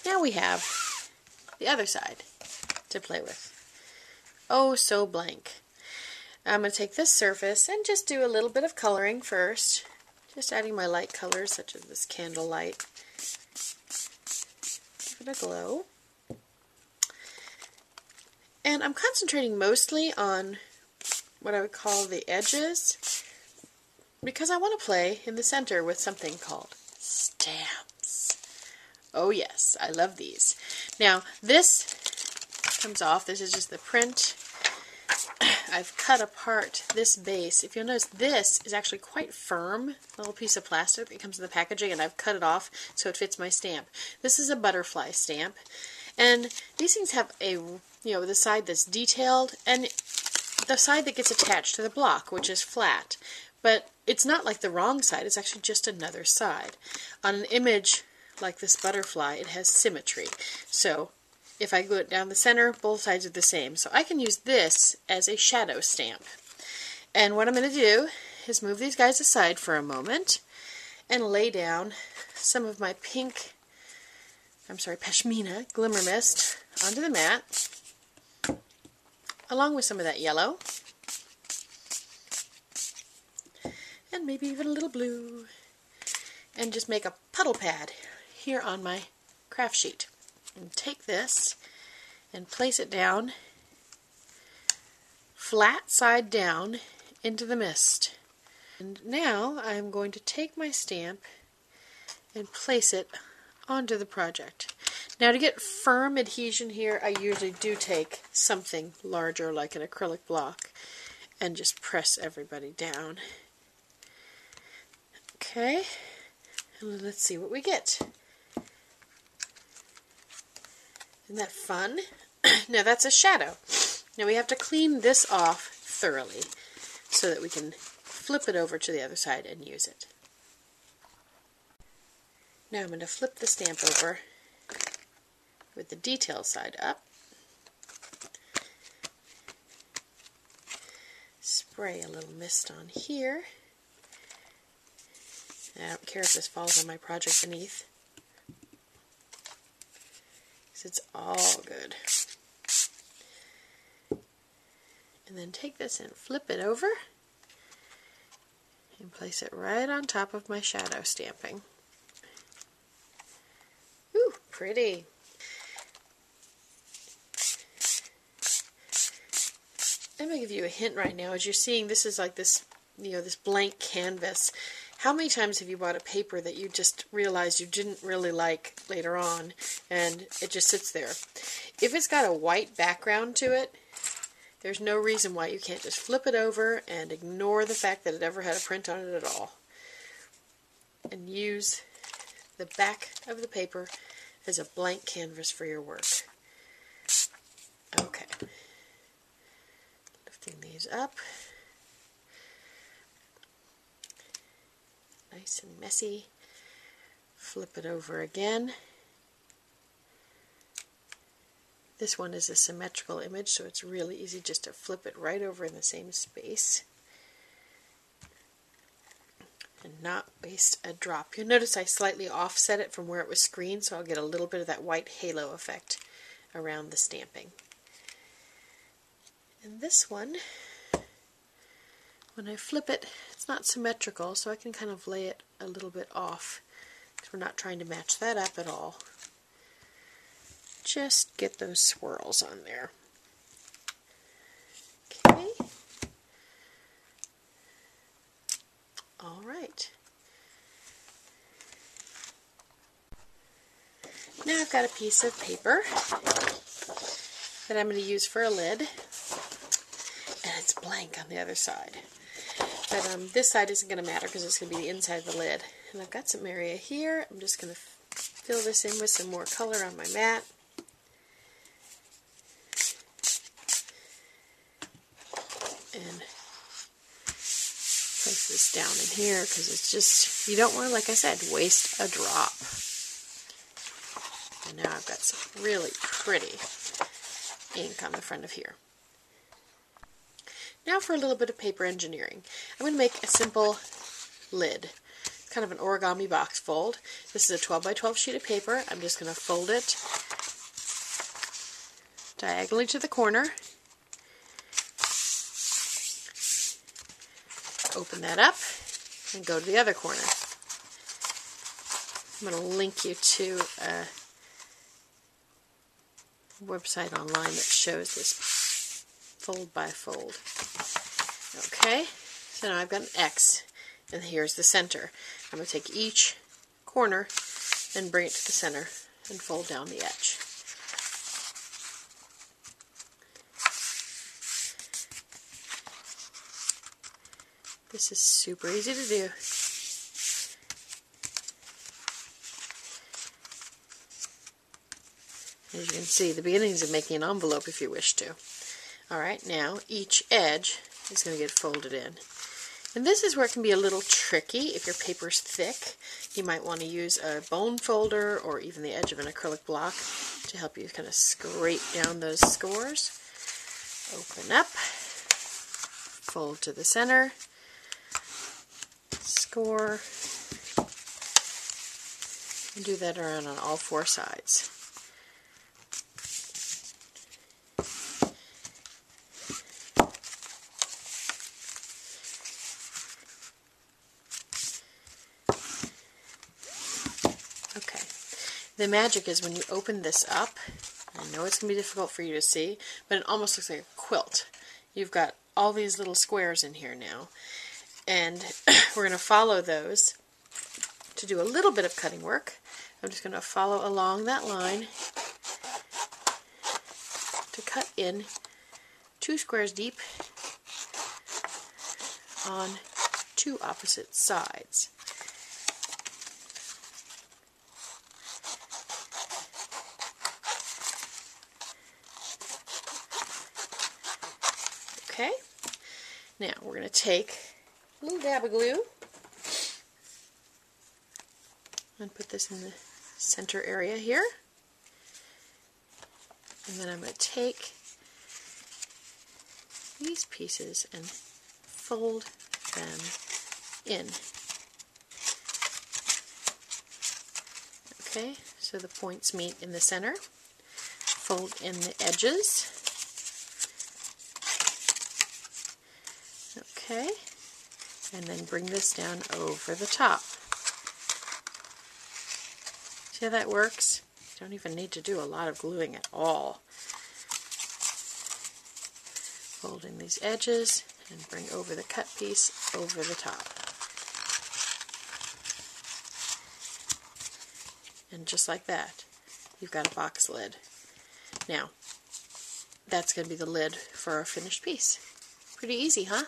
Now we have the other side to play with. Oh, so blank. I'm going to take this surface and just do a little bit of coloring first. Just adding my light colors, such as this candlelight. Give it a glow. And I'm concentrating mostly on what I would call the edges, because I want to play in the center with something called stamps. Oh yes, I love these. Now this comes off. This is just the print. I've cut apart this base. If you'll notice, this is actually quite firm, a little piece of plastic that comes in the packaging, and I've cut it off so it fits my stamp. This is a butterfly stamp, and these things have a, the side that's detailed and the side that gets attached to the block, which is flat. But it's not like the wrong side, it's actually just another side. On an image like this butterfly, it has symmetry. So if I glue it down the center, both sides are the same. So I can use this as a shadow stamp. And what I'm going to do is move these guys aside for a moment and lay down some of my Pashmina Glimmer Mist onto the mat, along with some of that yellow, and maybe even a little blue, and just make a puddle pad here on my craft sheet. And take this and place it down, flat side down, into the mist. And now I'm going to take my stamp and place it onto the project. Now to get firm adhesion here, I usually do take something larger like an acrylic block and just press everybody down. Okay, and let's see what we get. Isn't that fun? Now that's a shadow. Now we have to clean this off thoroughly so that we can flip it over to the other side and use it. Now I'm going to flip the stamp over with the detail side up. Spray a little mist on here. I don't care if this falls on my project beneath. It's all good. And then take this and flip it over and place it right on top of my shadow stamping. Ooh, pretty. I'm going to give you a hint right now. As you're seeing, this is like this, this blank canvas. How many times have you bought a paper that you just realized you didn't really like later on, and it just sits there? If it's got a white background to it, there's no reason why you can't just flip it over and ignore the fact that it ever had a print on it at all. And use the back of the paper as a blank canvas for your work. Okay. Lifting these up. Nice and messy. Flip it over again. This one is a symmetrical image, so it's really easy just to flip it right over in the same space and not waste a drop. You'll notice I slightly offset it from where it was screened, so I'll get a little bit of that white halo effect around the stamping. And this one, when I flip it, it's not symmetrical, so I can kind of lay it a little bit off, because we're not trying to match that up at all. Just get those swirls on there. Okay. All right. Now I've got a piece of paper that I'm going to use for a lid, and it's blank on the other side. But this side isn't going to matter because it's going to be the inside of the lid. And I've got some area here. I'm just going to fill this in with some more color on my mat. And place this down in here because it's just, you don't want to, like I said, waste a drop. And now I've got some really pretty ink on the front of here. Now for a little bit of paper engineering. I'm going to make a simple lid. kind of an origami box fold. This is a 12 by 12 sheet of paper. I'm just going to fold it diagonally to the corner. Open that up and go to the other corner. I'm going to link you to a website online that shows this fold by fold. Okay, so now I've got an X, and here's the center. I'm going to take each corner and bring it to the center and fold down the edge. This is super easy to do. As you can see, the beginnings of making an envelope if you wish to. Alright, now each edge is going to get folded in. And this is where it can be a little tricky. If your paper's thick, you might want to use a bone folder or even the edge of an acrylic block to help you kind of scrape down those scores. Open up, fold to the center, score, and do that around on all four sides. Okay, the magic is when you open this up, I know it's going to be difficult for you to see, but it almost looks like a quilt. You've got all these little squares in here now, and we're going to follow those to do a little bit of cutting work. I'm just going to follow along that line to cut in 2 squares deep on 2 opposite sides. Okay, now we're going to take a little dab of glue and put this in the center area here. And then I'm going to take these pieces and fold them in. Okay, so the points meet in the center. Fold in the edges. Okay, and then bring this down over the top. See how that works? You don't even need to do a lot of gluing at all. Folding these edges and bring over the cut piece over the top. And just like that, you've got a box lid. Now, that's going to be the lid for our finished piece. Pretty easy, huh?